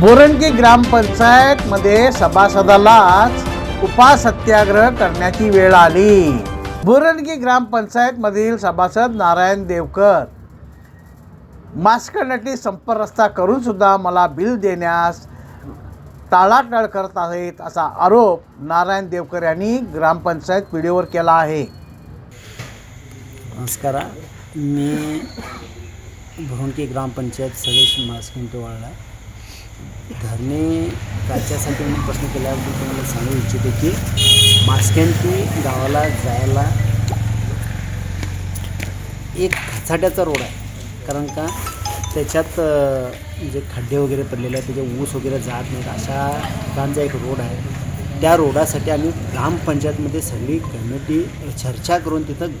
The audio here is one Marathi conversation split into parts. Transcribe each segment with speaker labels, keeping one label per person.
Speaker 1: बोरणकी ग्रामपंचायतमध्ये सभासदालाच उपासत्याग्रह करण्याची वेळ आली। बोरणकी ग्रामपंचायतमधील सभासद नारायण देवकर मास्कनटी संपर्क रस्ता करून सुद्धा मला बिल देण्यास टाळाटाळ करत आहेत असा आरोप नारायण देवकर यांनी ग्रामपंचायत पीडीओवर केला आहे।
Speaker 2: नमस्कार, मी बोरणकी ग्रामपंचायत सदस्य मास्कनटीवाळा धरणे राज्यासाठी मी प्रश्न केल्याबद्दल तुम्हाला सांगू इच्छितो की मास्कनटी गावाला जायला एक खचाट्याचा रोड आहे। कारण का त्याच्यात जे खड्डे वगैरे पडलेले आहेत, त्याचे ऊस वगैरे जात नाहीत, अशा ठिकाणचा एक रोड आहे। त्या रोडासाठी आम्ही ग्रामपंचायतमध्ये सगळी कमिटी चर्चा करून तिथं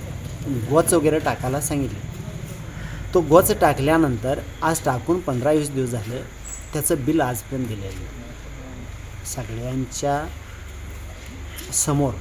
Speaker 2: गोच वगैरे टाकायला सांगितले। तो गोच टाकल्यानंतर आज टाकून 15-20 दिवस झाले, त्याचं बिल आजपर्यंत दिलेलं नाही। सगळ्यांच्या समोर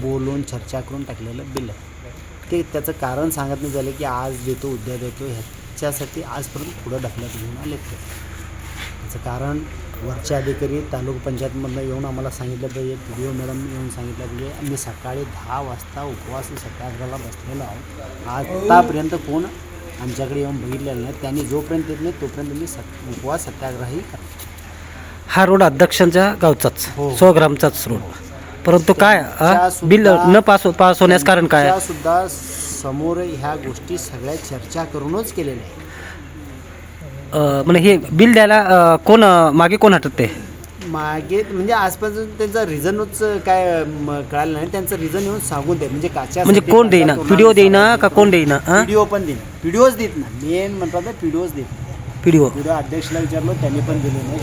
Speaker 2: बोलून चर्चा करून टाकलेलं बिल आहे ते। त्याचं कारण सांगत नाही झालं की आज देतो उद्या देतो, ह्याच्यासाठी आजपर्यंत पुढं ढकलत घेऊन आले। त्याचं कारण वरचे अधिकारी तालुका पंचायतमधनं येऊन आम्हाला सांगितलं पाहिजे, पीडीओ मॅडम येऊन सांगितलं पाहिजे। आम्ही सकाळी 10 वाजता उपवास सत्याग्रहाला बसलेलो आहोत। आतापर्यंत कोण आमच्याकडे येऊन बघितलेलं नाही। त्यांनी जोपर्यंत येत नाही तोपर्यंत मी उपवास सत्याग्रही करतो।
Speaker 3: हा रोड अध्यक्षांच्या गावचाच
Speaker 2: हो.
Speaker 3: 100 ग्रामचाच रोड, परंतु काय बिल न पास होण्यास कारण काय?
Speaker 2: सुद्धा समोर ह्या गोष्टी सगळ्या चर्चा करूनच केलेल्या आहे।
Speaker 3: म्हणजे हे बिल द्यायला कोण मागे कोण हटत ते
Speaker 2: मागे म्हणजे आजपासून त्यांचा रिझनच काय कळालं नाही। त्यांचं रिझन येऊन सांगून दे म्हणजे काच्या
Speaker 3: म्हणजे कोण देईना, पीडीओ देईना का कोण देईना?
Speaker 2: पीडीओ पण देईना, पीडीओच देत ना, मेन म्हणतात ना पीडीओच देत नाही।
Speaker 3: पीडीओ
Speaker 2: अध्यक्षला विचारलो, त्यांनी पण दिले नाही।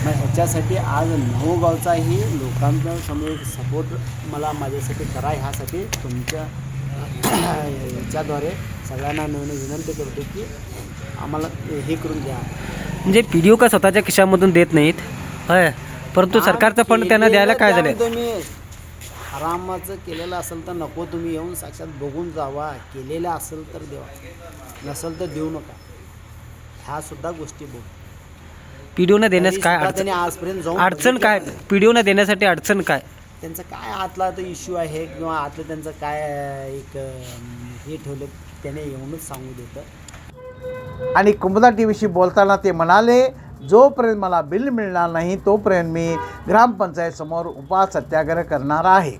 Speaker 2: मग ह्याच्यासाठी आज 9 गावचाही लोकांचा समोर सपोर्ट मला माझ्यासाठी करा, ह्यासाठी तुमच्या ह्याच्याद्वारे सगळ्यांना विनंती करतो की आम्हाला हे करून द्या।
Speaker 3: म्हणजे पीडीओ का स्वतःच्या खिशामधून देत नाहीत होय, परंतु सरकारचा फंड त्यांना द्यायला काय झालं?
Speaker 2: तुम्ही आरामाचं केलेलं असेल तर नको, तुम्ही येऊन साक्षात बघून जावा। केलेलं असेल तर देवा, नसेल तर देऊ नका। ह्या सुद्धा गोष्टी बघ।
Speaker 3: पीडीओनं देण्यास काय
Speaker 2: त्यांनी आजपर्यंत जाऊन
Speaker 3: अडचण काय? पीडीओनं देण्यासाठी अडचण काय?
Speaker 2: त्यांचं काय आतला तो इश्यू आहे किंवा आतलं त्यांचं काय एक हे ठेवलं, त्याने येऊनच सांगू देतं।
Speaker 1: आणि कुमुदा टीव्हीशी बोलताना ते म्हणाले, जोपर्यंत मला बिल मिळणार नाही तोपर्यंत मी ग्रामपंचायत समोर उपवास सत्याग्रह करणार आहे।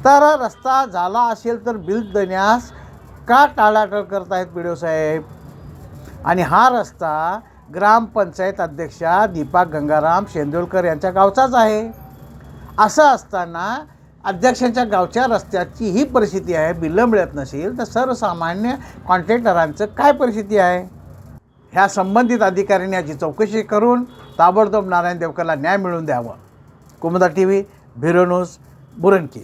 Speaker 1: तर रस्ता झाला असेल तर बिल देण्यास का टाळाटाळ करत आहेत पीडीओ साहेब? आणि हा रस्ता ग्रामपंचायत अध्यक्षा दीपा गंगाराम शेंदोलकर यांच्या गावचाच आहे। असं असताना अध्यक्षांच्या गावच्या रस्त्याची ही परिस्थिती आहे, बिलं मिळत नसेल तर सर्वसामान्य कॉन्ट्रॅक्टरांचं काय परिस्थिती आहे? ह्या संबंधित अधिकाऱ्यांनी याची चौकशी करून ताबडतोब नारायण देवकरला न्याय मिळवून द्यावा। Kumuda TV, bureau news, बोरणकी।